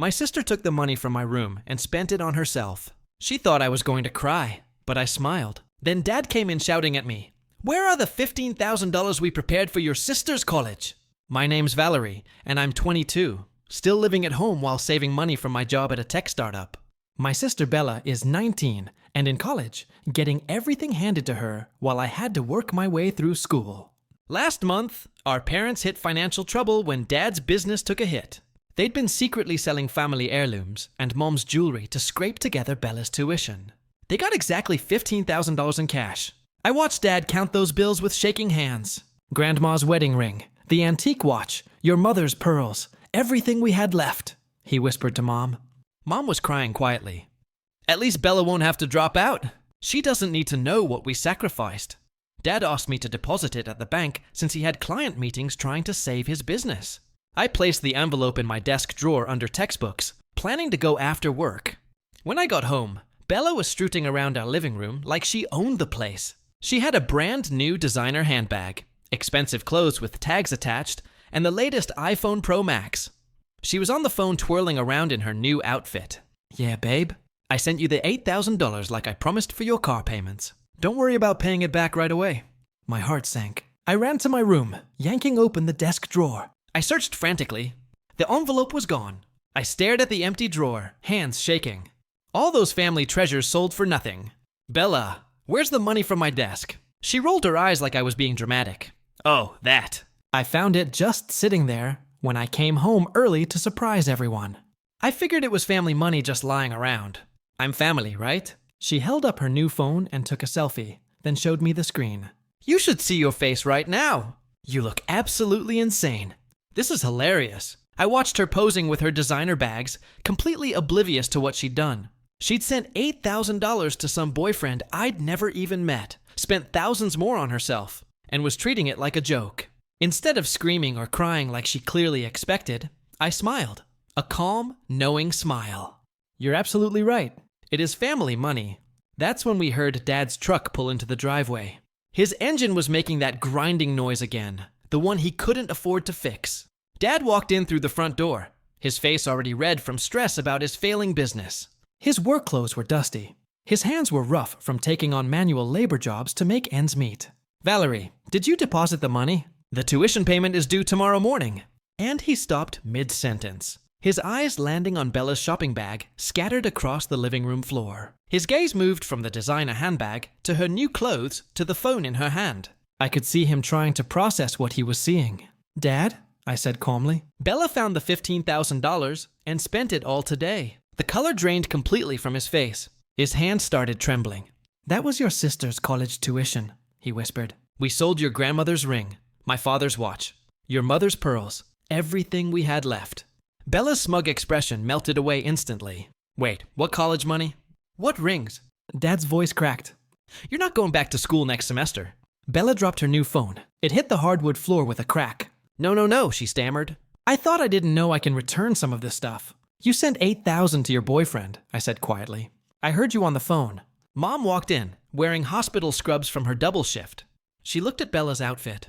My sister took the money from my room and spent it on herself. She thought I was going to cry, but I smiled. Then Dad came in shouting at me, "Where are the $15,000 we prepared for your sister's college?" My name's Valerie, and I'm 22, still living at home while saving money from my job at a tech startup. My sister Bella is 19 and in college, getting everything handed to her while I had to work my way through school. Last month, our parents hit financial trouble when Dad's business took a hit. They'd been secretly selling family heirlooms and Mom's jewelry to scrape together Bella's tuition. They got exactly $15,000 in cash. I watched Dad count those bills with shaking hands. Grandma's wedding ring, the antique watch, your mother's pearls, everything we had left, he whispered to Mom. Mom was crying quietly. At least Bella won't have to drop out. She doesn't need to know what we sacrificed. Dad asked me to deposit it at the bank since he had client meetings trying to save his business. I placed the envelope in my desk drawer under textbooks, planning to go after work. When I got home, Bella was strutting around our living room like she owned the place. She had a brand new designer handbag, expensive clothes with tags attached, and the latest iPhone Pro Max. She was on the phone twirling around in her new outfit. "Yeah, babe, I sent you the $8,000 like I promised for your car payments. Don't worry about paying it back right away." My heart sank. I ran to my room, yanking open the desk drawer. I searched frantically. The envelope was gone. I stared at the empty drawer, hands shaking. All those family treasures sold for nothing. "Bella, where's the money from my desk?" She rolled her eyes like I was being dramatic. "Oh, that." I found it just sitting there when I came home early to surprise everyone. I figured it was family money just lying around. I'm family, right? She held up her new phone and took a selfie, then showed me the screen. "You should see your face right now. You look absolutely insane. This is hilarious." I watched her posing with her designer bags, completely oblivious to what she'd done. She'd sent $8,000 to some boyfriend I'd never even met, spent thousands more on herself, and was treating it like a joke. Instead of screaming or crying like she clearly expected, I smiled. A calm, knowing smile. "You're absolutely right. It is family money." That's when we heard Dad's truck pull into the driveway. His engine was making that grinding noise again, the one he couldn't afford to fix. Dad walked in through the front door, his face already red from stress about his failing business. His work clothes were dusty. His hands were rough from taking on manual labor jobs to make ends meet. "Valerie, did you deposit the money? The tuition payment is due tomorrow morning." And he stopped mid-sentence, his eyes landing on Bella's shopping bag scattered across the living room floor. His gaze moved from the designer handbag to her new clothes to the phone in her hand. I could see him trying to process what he was seeing. "Dad," I said calmly. "Bella found the $15,000 and spent it all today." The color drained completely from his face. His hand started trembling. "That was your sister's college tuition," he whispered. "We sold your grandmother's ring, my father's watch, your mother's pearls, everything we had left." Bella's smug expression melted away instantly. "Wait, what college money? What rings?" Dad's voice cracked. "You're not going back to school next semester." Bella dropped her new phone. It hit the hardwood floor with a crack. No, she stammered. "I thought I didn't know I can return some of this stuff." "You sent $8,000 to your boyfriend," I said quietly. "I heard you on the phone." Mom walked in, wearing hospital scrubs from her double shift. She looked at Bella's outfit.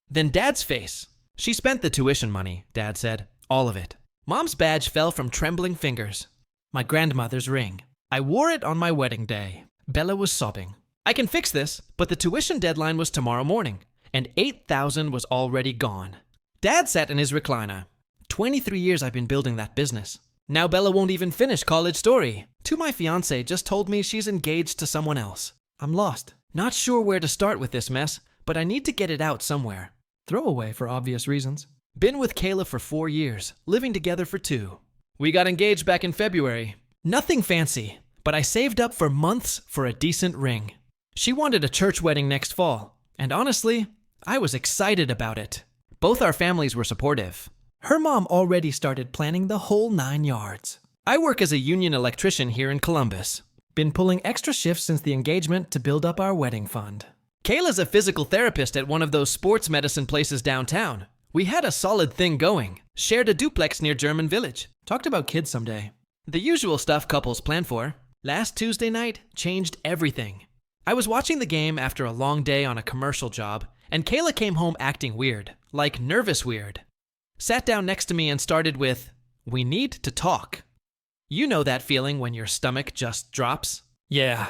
Then Dad's face. "She spent the tuition money," Dad said. "All of it." Mom's badge fell from trembling fingers. "My grandmother's ring. I wore it on my wedding day." Bella was sobbing. "I can fix this, but the tuition deadline was tomorrow morning, and $8,000 was already gone." Dad sat in his recliner. 23 years I've been building that business. Now Bella won't even finish college story. My fiancé just told me she's engaged to someone else. I'm lost. Not sure where to start with this mess, but I need to get it out somewhere. Throwaway for obvious reasons. Been with Kayla for 4 years, living together for 2. We got engaged back in February. Nothing fancy, but I saved up for months for a decent ring. She wanted a church wedding next fall, and honestly, I was excited about it. Both our families were supportive. Her mom already started planning the whole 9 yards. I work as a union electrician here in Columbus. Been pulling extra shifts since the engagement to build up our wedding fund. Kayla's a physical therapist at one of those sports medicine places downtown. We had a solid thing going. Shared a duplex near German Village. Talked about kids someday. The usual stuff couples plan for. Last Tuesday night changed everything. I was watching the game after a long day on a commercial job, and Kayla came home acting weird, like nervous weird. Sat down next to me and started with, We need to talk. You know that feeling when your stomach just drops? Yeah.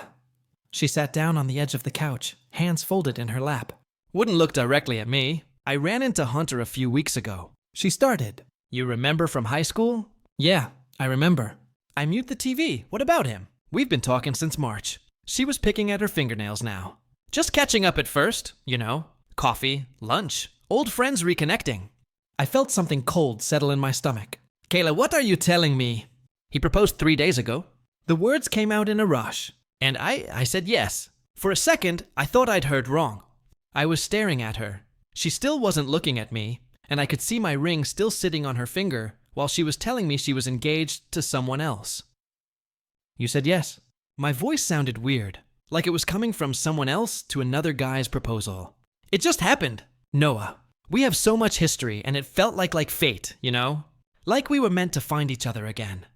She sat down on the edge of the couch, hands folded in her lap. Wouldn't look directly at me. I ran into Hunter a few weeks ago. She started. You remember from high school? Yeah, I remember. I mute the TV. What about him? We've been talking since March. She was picking at her fingernails now. Just catching up at first, you know. Coffee, lunch, old friends reconnecting. I felt something cold settle in my stomach. Kayla, what are you telling me? He proposed 3 days ago. The words came out in a rush, and I said yes. For a second, I thought I'd heard wrong. I was staring at her. She still wasn't looking at me, and I could see my ring still sitting on her finger while she was telling me she was engaged to someone else. You said yes. My voice sounded weird, like it was coming from someone else to another guy's proposal. It just happened. Noah, we have so much history, and it felt like fate, you know? Like we were meant to find each other again.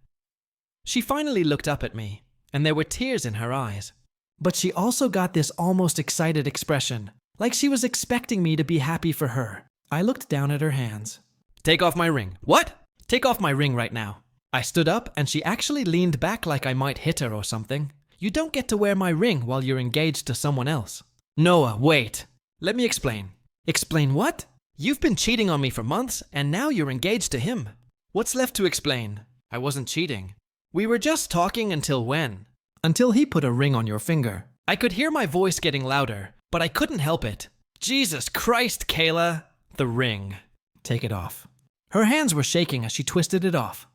She finally looked up at me, and there were tears in her eyes. But she also got this almost excited expression, like she was expecting me to be happy for her. I looked down at her hands. Take off my ring. What? Take off my ring right now. I stood up, and she actually leaned back like I might hit her or something. You don't get to wear my ring while you're engaged to someone else. Noah, wait. Let me explain. Explain what? You've been cheating on me for months, and now you're engaged to him. What's left to explain? I wasn't cheating. We were just talking until when? Until he put a ring on your finger. I could hear my voice getting louder, but I couldn't help it. Jesus Christ, Kayla. The ring. Take it off. Her hands were shaking as she twisted it off.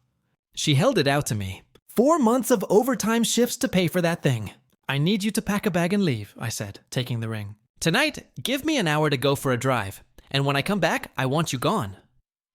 She held it out to me. 4 months of overtime shifts to pay for that thing. I need you to pack a bag and leave, I said, taking the ring. Tonight, give me an hour to go for a drive, and when I come back, I want you gone.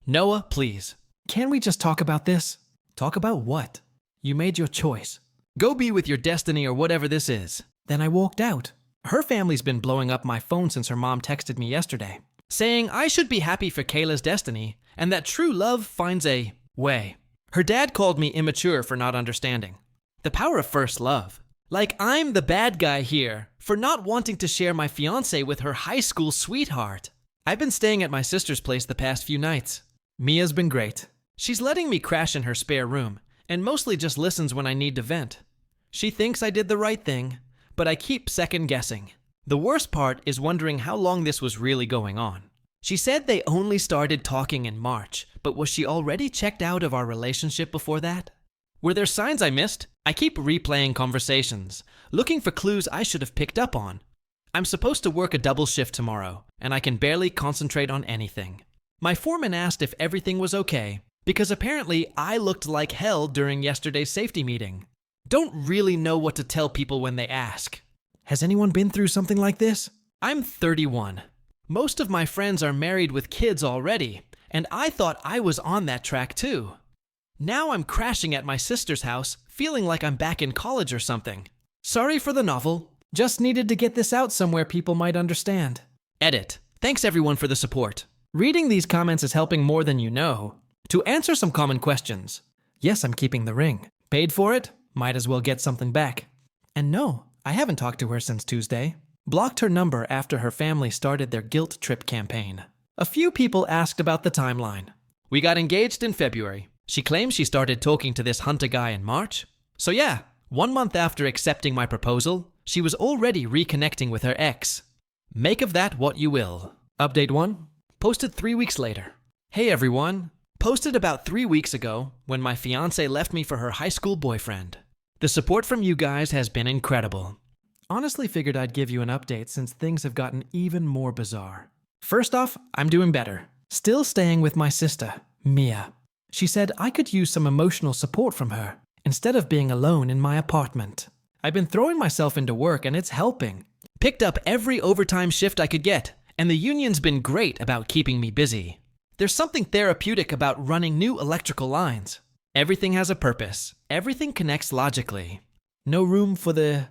Noah, please. Can we just talk about this? Talk about what? You made your choice. Go be with your destiny or whatever this is. Then I walked out. Her family's been blowing up my phone since her mom texted me yesterday, saying I should be happy for Kayla's destiny and that true love finds a way. Her dad called me immature for not understanding. The power of first love. Like I'm the bad guy here for not wanting to share my fiancé with her high school sweetheart. I've been staying at my sister's place the past few nights. Mia's been great. She's letting me crash in her spare room and mostly just listens when I need to vent. She thinks I did the right thing, but I keep second guessing. The worst part is wondering how long this was really going on. She said they only started talking in March, but was she already checked out of our relationship before that? Were there signs I missed? I keep replaying conversations, looking for clues I should have picked up on. I'm supposed to work a double shift tomorrow, and I can barely concentrate on anything. My foreman asked if everything was okay, because apparently I looked like hell during yesterday's safety meeting. Don't really know what to tell people when they ask. Has anyone been through something like this? I'm 31. Most of my friends are married with kids already, and I thought I was on that track too. Now I'm crashing at my sister's house, feeling like I'm back in college or something. Sorry for the novel. Just needed to get this out somewhere people might understand. Edit. Thanks everyone for the support. Reading these comments is helping more than you know. To answer some common questions. Yes, I'm keeping the ring. Paid for it? Might as well get something back. And no, I haven't talked to her since Tuesday. Blocked her number after her family started their guilt trip campaign. A few people asked about the timeline. We got engaged in February. She claims she started talking to this Hunter guy in March. So yeah, 1 month after accepting my proposal, she was already reconnecting with her ex. Make of that what you will. Update 1. Posted 3 weeks later. Hey everyone. Posted about 3 weeks ago when my fiancé left me for her high school boyfriend. The support from you guys has been incredible. Honestly figured I'd give you an update since things have gotten even more bizarre. First off, I'm doing better. Still staying with my sister, Mia. She said I could use some emotional support from her instead of being alone in my apartment. I've been throwing myself into work and it's helping. Picked up every overtime shift I could get, and the union's been great about keeping me busy. There's something therapeutic about running new electrical lines. Everything has a purpose. Everything connects logically. No room for the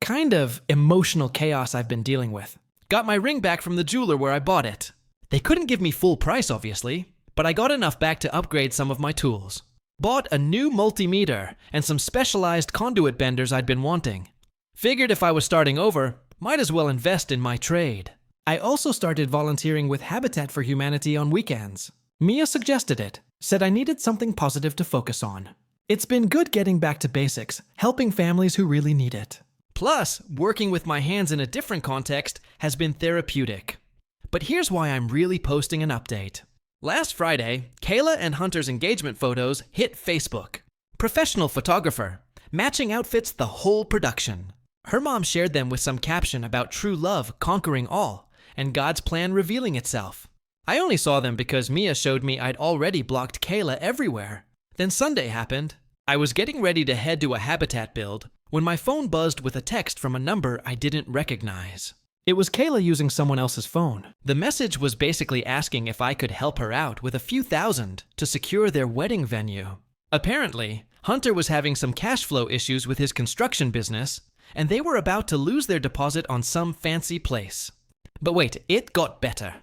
kind of emotional chaos I've been dealing with. Got my ring back from the jeweler where I bought it. They couldn't give me full price, obviously, but I got enough back to upgrade some of my tools. Bought a new multimeter and some specialized conduit benders I'd been wanting. Figured if I was starting over, might as well invest in my trade. I also started volunteering with Habitat for Humanity on weekends. Mia suggested it, Said I needed something positive to focus on. It's been good getting back to basics, helping families who really need it. Plus, working with my hands in a different context has been therapeutic. But here's why I'm really posting an update. Last Friday, Kayla and Hunter's engagement photos hit Facebook. Professional photographer, matching outfits the whole production. Her mom shared them with some caption about true love conquering all, and God's plan revealing itself. I only saw them because Mia showed me I'd already blocked Kayla everywhere. Then Sunday happened. I was getting ready to head to a habitat build when my phone buzzed with a text from a number I didn't recognize. It was Kayla using someone else's phone. The message was basically asking if I could help her out with a few thousand to secure their wedding venue. Apparently, Hunter was having some cash flow issues with his construction business, and they were about to lose their deposit on some fancy place. But wait, it got better.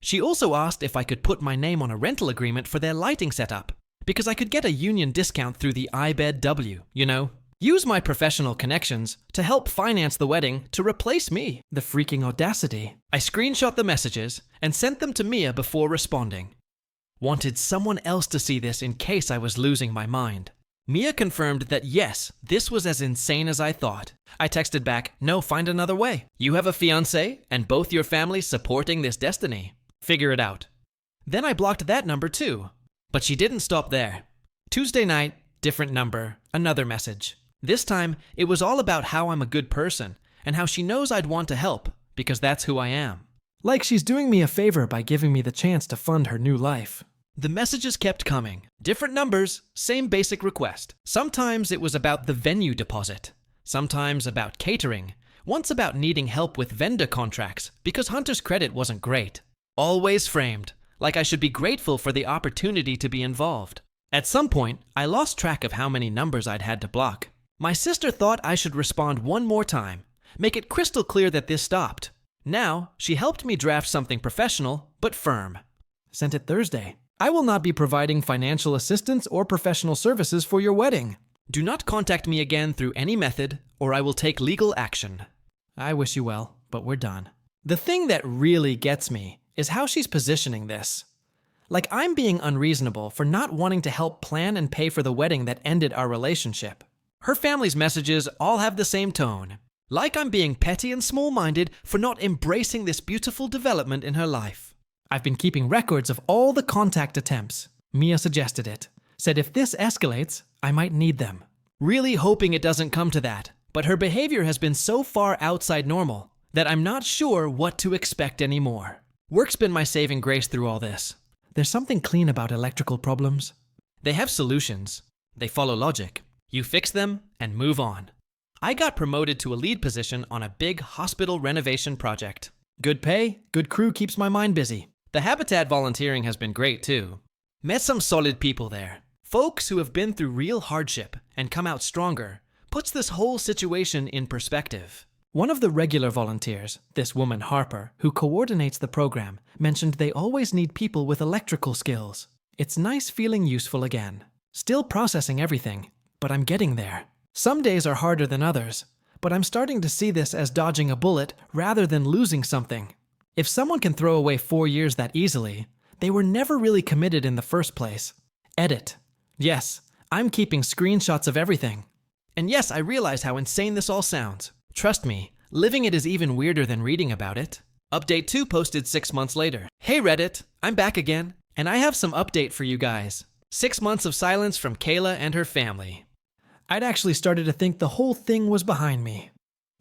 She also asked if I could put my name on a rental agreement for their lighting setup, because I could get a union discount through the IBEDW, you know? Use my professional connections to help finance the wedding to replace me. The freaking audacity. I screenshot the messages and sent them to Mia before responding. Wanted someone else to see this in case I was losing my mind. Mia confirmed that yes, this was as insane as I thought. I texted back, no, find another way. You have a fiancé and both your families supporting this destiny. Figure it out. Then I blocked that number too. But she didn't stop there. Tuesday night, different number, another message. This time, it was all about how I'm a good person and how she knows I'd want to help because that's who I am. Like she's doing me a favor by giving me the chance to fund her new life. The messages kept coming. Different numbers, same basic request. Sometimes it was about the venue deposit. Sometimes about catering. Once about needing help with vendor contracts because Hunter's credit wasn't great. Always framed, like I should be grateful for the opportunity to be involved. At some point, I lost track of how many numbers I'd had to block. My sister thought I should respond one more time, make it crystal clear that this stopped. Now, she helped me draft something professional, but firm. Sent it Thursday. I will not be providing financial assistance or professional services for your wedding. Do not contact me again through any method, or I will take legal action. I wish you well, but we're done. The thing that really gets me is how she's positioning this. Like I'm being unreasonable for not wanting to help plan and pay for the wedding that ended our relationship. Her family's messages all have the same tone. Like I'm being petty and small-minded for not embracing this beautiful development in her life. I've been keeping records of all the contact attempts. Mia suggested it. Said if this escalates, I might need them. Really hoping it doesn't come to that. But her behavior has been so far outside normal that I'm not sure what to expect anymore. Work's been my saving grace through all this. There's something clean about electrical problems. They have solutions. They follow logic. You fix them and move on. I got promoted to a lead position on a big hospital renovation project. Good pay, good crew keeps my mind busy. The habitat volunteering has been great too. Met some solid people there. Folks who have been through real hardship and come out stronger. Puts this whole situation in perspective. One of the regular volunteers, this woman Harper, who coordinates the program, mentioned they always need people with electrical skills. It's nice feeling useful again. Still processing everything, but I'm getting there. Some days are harder than others, but I'm starting to see this as dodging a bullet rather than losing something. If someone can throw away 4 years that easily, they were never really committed in the first place. Edit. Yes, I'm keeping screenshots of everything. And yes, I realize how insane this all sounds. Trust me, living it is even weirder than reading about it. Update 2 posted 6 months later. Hey Reddit, I'm back again, and I have some update for you guys. 6 months of silence from Kayla and her family. I'd actually started to think the whole thing was behind me.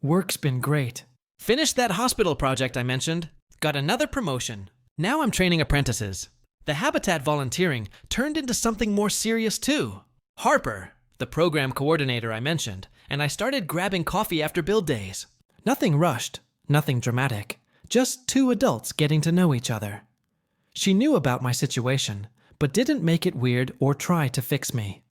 Work's been great. Finished that hospital project I mentioned. Got another promotion. Now I'm training apprentices. The habitat volunteering turned into something more serious too. Harper, the program coordinator I mentioned, and I started grabbing coffee after build days. Nothing rushed, nothing dramatic, just 2 adults getting to know each other. She knew about my situation, but didn't make it weird or try to fix me.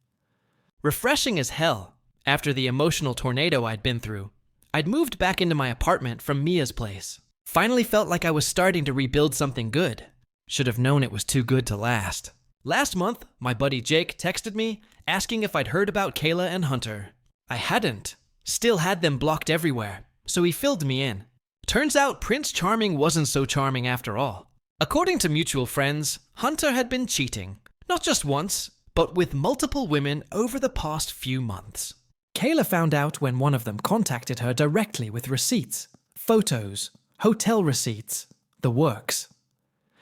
Refreshing as hell. After the emotional tornado I'd been through, I'd moved back into my apartment from Mia's place. Finally felt like I was starting to rebuild something good. Should have known it was too good to last. Last month, my buddy Jake texted me asking if I'd heard about Kayla and Hunter. I hadn't. Still had them blocked everywhere, so he filled me in. Turns out Prince Charming wasn't so charming after all. According to mutual friends, Hunter had been cheating, Not just once, but with multiple women over the past few months. Kayla found out when one of them contacted her directly with receipts, photos, hotel receipts, the works.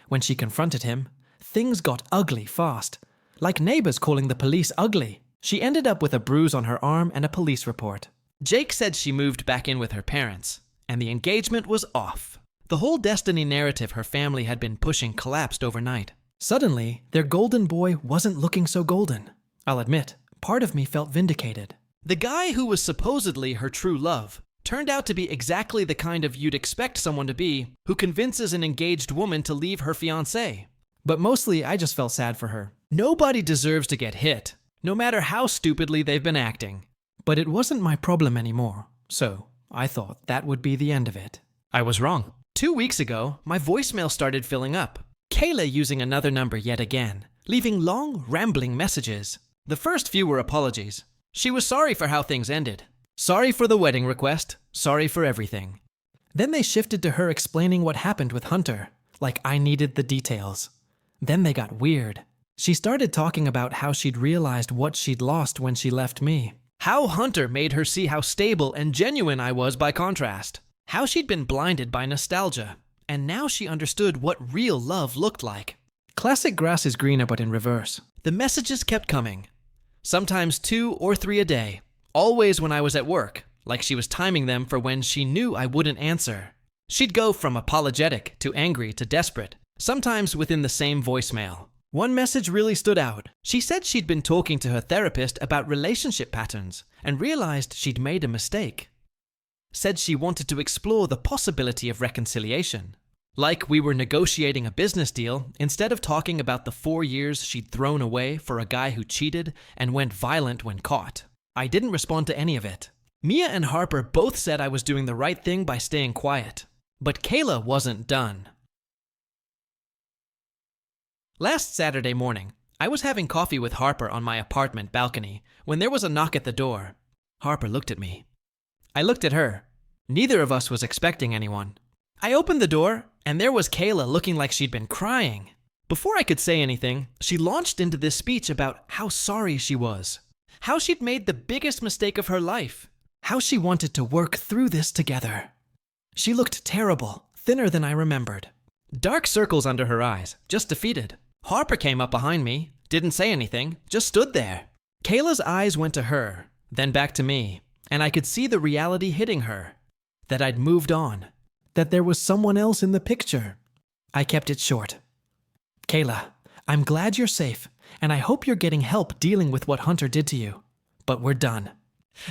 When she confronted him, things got ugly fast, like neighbors calling the police ugly. She ended up with a bruise on her arm and a police report. Jake said she moved back in with her parents, and the engagement was off. The whole destiny narrative her family had been pushing collapsed overnight. Suddenly, their golden boy wasn't looking so golden. I'll admit, part of me felt vindicated. The guy who was supposedly her true love turned out to be exactly the kind of you'd expect someone to be who convinces an engaged woman to leave her fiancé. But mostly, I just felt sad for her. Nobody deserves to get hit, no matter how stupidly they've been acting. But it wasn't my problem anymore, so I thought that would be the end of it. I was wrong. 2 weeks ago, my voicemail started filling up. Kayla using another number yet again, leaving long, rambling messages. The first few were apologies. She was sorry for how things ended. Sorry for the wedding request. Sorry for everything. Then they shifted to her explaining what happened with Hunter, like I needed the details. Then they got weird. She started talking about how she'd realized what she'd lost when she left me. How Hunter made her see how stable and genuine I was by contrast. How she'd been blinded by nostalgia, and now she understood what real love looked like. Classic grass is greener but in reverse. The messages kept coming. Sometimes 2 or 3 a day. Always when I was at work, like she was timing them for when she knew I wouldn't answer. She'd go from apologetic to angry to desperate, sometimes within the same voicemail. One message really stood out. She said she'd been talking to her therapist about relationship patterns and realized she'd made a mistake. Said she wanted to explore the possibility of reconciliation. Like we were negotiating a business deal instead of talking about the 4 years she'd thrown away for a guy who cheated and went violent when caught. I didn't respond to any of it. Mia and Harper both said I was doing the right thing by staying quiet. But Kayla wasn't done. Last Saturday morning, I was having coffee with Harper on my apartment balcony when there was a knock at the door. Harper looked at me. I looked at her. Neither of us was expecting anyone. I opened the door, and there was Kayla looking like she'd been crying. Before I could say anything, she launched into this speech about how sorry she was. How she'd made the biggest mistake of her life. How she wanted to work through this together. She looked terrible, thinner than I remembered. Dark circles under her eyes, just defeated. Harper came up behind me, didn't say anything, just stood there. Kayla's eyes went to her, then back to me, and I could see the reality hitting her. That I'd moved on. That there was someone else in the picture. I kept it short. Kayla, I'm glad you're safe, and I hope you're getting help dealing with what Hunter did to you. But we're done.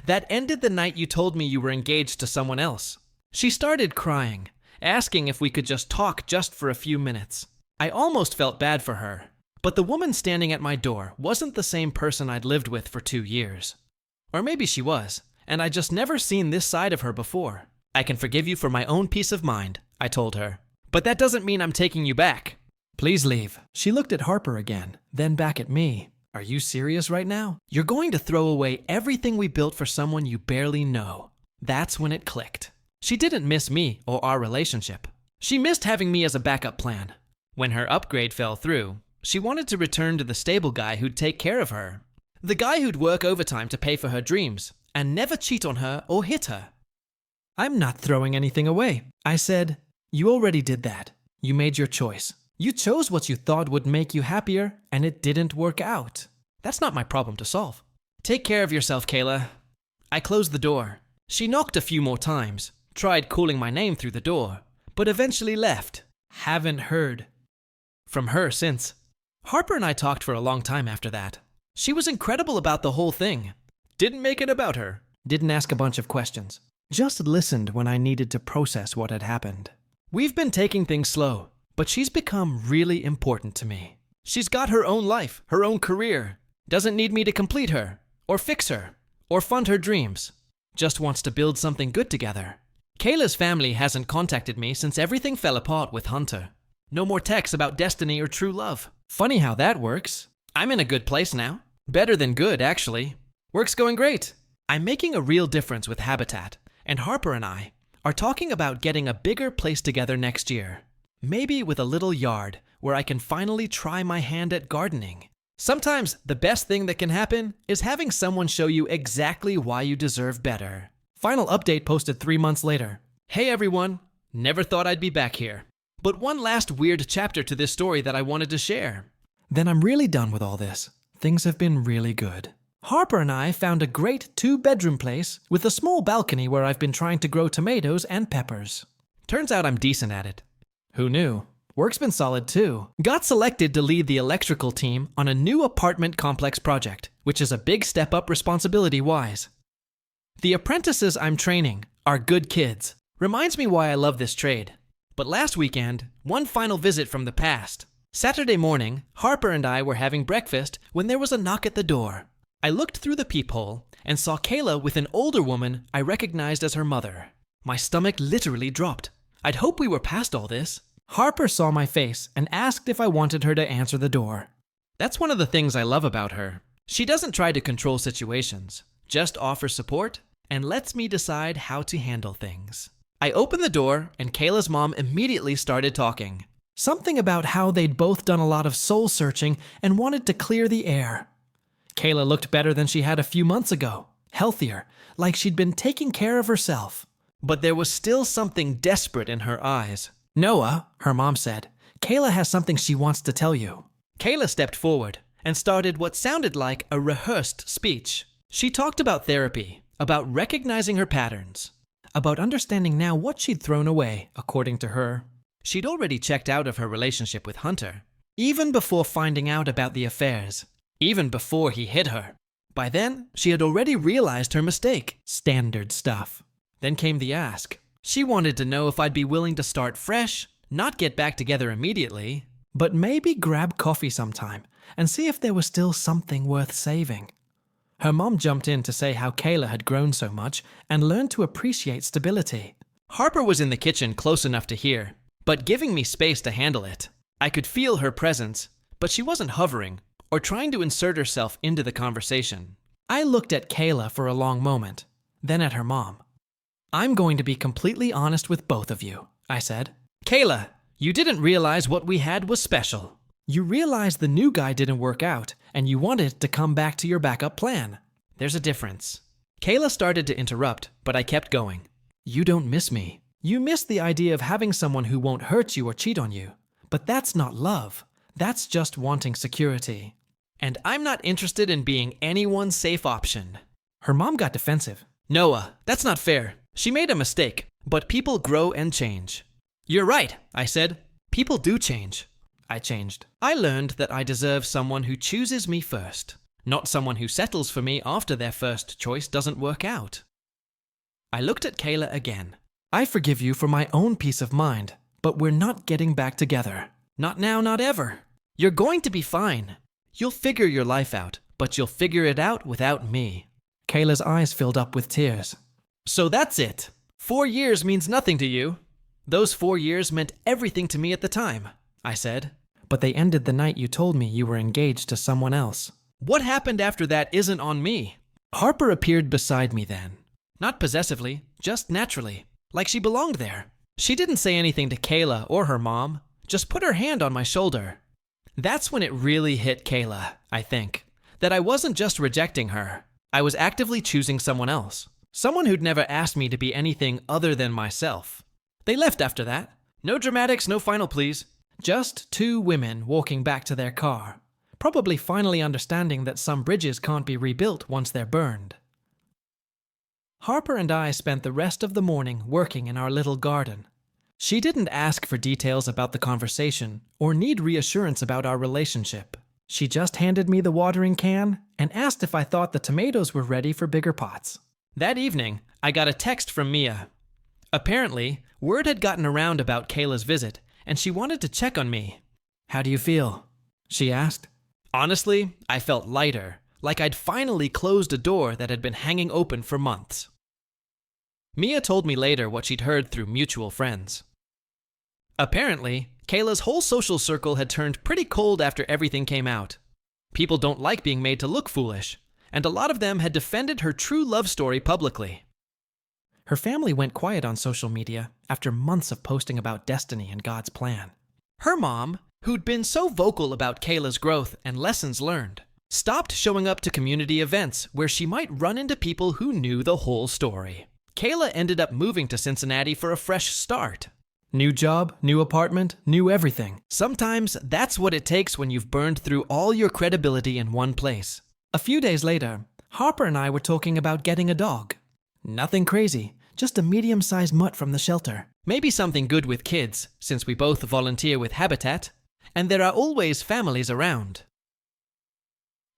That ended the night you told me you were engaged to someone else. She started crying, asking if we could just talk just for a few minutes. I almost felt bad for her, but the woman standing at my door wasn't the same person I'd lived with for 2 years. Or maybe she was, and I'd just never seen this side of her before. I can forgive you for my own peace of mind, I told her. But that doesn't mean I'm taking you back. Please leave. She looked at Harper again, then back at me. Are you serious right now? You're going to throw away everything we built for someone you barely know. That's when it clicked. She didn't miss me or our relationship. She missed having me as a backup plan. When her upgrade fell through, she wanted to return to the stable guy who'd take care of her. The guy who'd work overtime to pay for her dreams and never cheat on her or hit her. I'm not throwing anything away. I said, you already did that. You made your choice. You chose what you thought would make you happier, and it didn't work out. That's not my problem to solve. Take care of yourself, Kayla. I closed the door. She knocked a few more times, tried calling my name through the door, but eventually left. Haven't heard from her since. Harper and I talked for a long time after that. She was incredible about the whole thing. Didn't make it about her. Didn't ask a bunch of questions. Just listened when I needed to process what had happened. We've been taking things slow, but she's become really important to me. She's got her own life, her own career. Doesn't need me to complete her, or fix her, or fund her dreams. Just wants to build something good together. Kayla's family hasn't contacted me since everything fell apart with Hunter. No more texts about destiny or true love. Funny how that works. I'm in a good place now. Better than good, actually. Work's going great. I'm making a real difference with Habitat, and Harper and I are talking about getting a bigger place together next year. Maybe with a little yard where I can finally try my hand at gardening. Sometimes the best thing that can happen is having someone show you exactly why you deserve better. Final update posted 3 months later. Hey everyone, never thought I'd be back here. But one last weird chapter to this story that I wanted to share. Then I'm really done with all this. Things have been really good. Harper and I found a great 2-bedroom place with a small balcony where I've been trying to grow tomatoes and peppers. Turns out I'm decent at it. Who knew? Work's been solid too. Got selected to lead the electrical team on a new apartment complex project, which is a big step up responsibility-wise. The apprentices I'm training are good kids. Reminds me why I love this trade. But last weekend, one final visit from the past. Saturday morning, Harper and I were having breakfast when there was a knock at the door. I looked through the peephole and saw Kayla with an older woman I recognized as her mother. My stomach literally dropped. I'd hoped we were past all this. Harper saw my face and asked if I wanted her to answer the door. That's one of the things I love about her. She doesn't try to control situations, just offers support and lets me decide how to handle things. I opened the door and Kayla's mom immediately started talking. Something about how they'd both done a lot of soul searching and wanted to clear the air. Kayla looked better than she had a few months ago, healthier, like she'd been taking care of herself. But there was still something desperate in her eyes. Noah, her mom said, Kayla has something she wants to tell you. Kayla stepped forward and started what sounded like a rehearsed speech. She talked about therapy, about recognizing her patterns, about understanding now what she'd thrown away, according to her. She'd already checked out of her relationship with Hunter, even before finding out about the affairs, even before he hit her. By then, she had already realized her mistake. Standard stuff. Then came the ask. She wanted to know if I'd be willing to start fresh, not get back together immediately, but maybe grab coffee sometime and see if there was still something worth saving. Her mom jumped in to say how Kayla had grown so much and learned to appreciate stability. Harper was in the kitchen close enough to hear, but giving me space to handle it. I could feel her presence, but she wasn't hovering or trying to insert herself into the conversation. I looked at Kayla for a long moment, then at her mom. I'm going to be completely honest with both of you, I said. Kayla, you didn't realize what we had was special. You realized the new guy didn't work out, and you wanted to come back to your backup plan. There's a difference. Kayla started to interrupt, but I kept going. You don't miss me. You miss the idea of having someone who won't hurt you or cheat on you. But that's not love. That's just wanting security. And I'm not interested in being anyone's safe option. Her mom got defensive. Noah, that's not fair. She made a mistake, but people grow and change. You're right, I said. People do change. I changed. I learned that I deserve someone who chooses me first, not someone who settles for me after their first choice doesn't work out. I looked at Kayla again. I forgive you for my own peace of mind, but we're not getting back together. Not now, not ever. You're going to be fine. You'll figure your life out, but you'll figure it out without me. Kayla's eyes filled up with tears. So that's it. 4 years means nothing to you. Those 4 years meant everything to me at the time, I said. But they ended the night you told me you were engaged to someone else. What happened after that isn't on me. Harper appeared beside me then. Not possessively, just naturally, like she belonged there. She didn't say anything to Kayla or her mom, just put her hand on my shoulder. That's when it really hit Kayla, I think, that I wasn't just rejecting her. I was actively choosing someone else. Someone who'd never asked me to be anything other than myself. They left after that. No dramatics, no final pleas. Just 2 women walking back to their car, probably finally understanding that some bridges can't be rebuilt once they're burned. Harper and I spent the rest of the morning working in our little garden. She didn't ask for details about the conversation or need reassurance about our relationship. She just handed me the watering can and asked if I thought the tomatoes were ready for bigger pots. That evening, I got a text from Mia. Apparently, word had gotten around about Kayla's visit, and she wanted to check on me. How do you feel? She asked. Honestly, I felt lighter, like I'd finally closed a door that had been hanging open for months. Mia told me later what she'd heard through mutual friends. Apparently, Kayla's whole social circle had turned pretty cold after everything came out. People don't like being made to look foolish, and a lot of them had defended her true love story publicly. Her family went quiet on social media after months of posting about destiny and God's plan. Her mom, who'd been so vocal about Kayla's growth and lessons learned, stopped showing up to community events where she might run into people who knew the whole story. Kayla ended up moving to Cincinnati for a fresh start. New job, new apartment, new everything. Sometimes that's what it takes when you've burned through all your credibility in one place. A few days later, Harper and I were talking about getting a dog. Nothing crazy, just a medium-sized mutt from the shelter. Maybe something good with kids, since we both volunteer with Habitat, and there are always families around.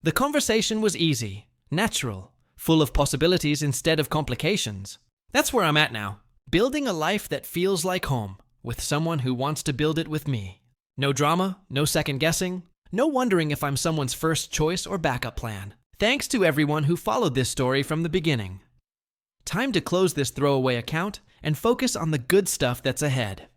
The conversation was easy, natural, full of possibilities instead of complications. That's where I'm at now, building a life that feels like home, with someone who wants to build it with me. No drama, no second guessing, no wondering if I'm someone's first choice or backup plan. Thanks to everyone who followed this story from the beginning. Time to close this throwaway account and focus on the good stuff that's ahead.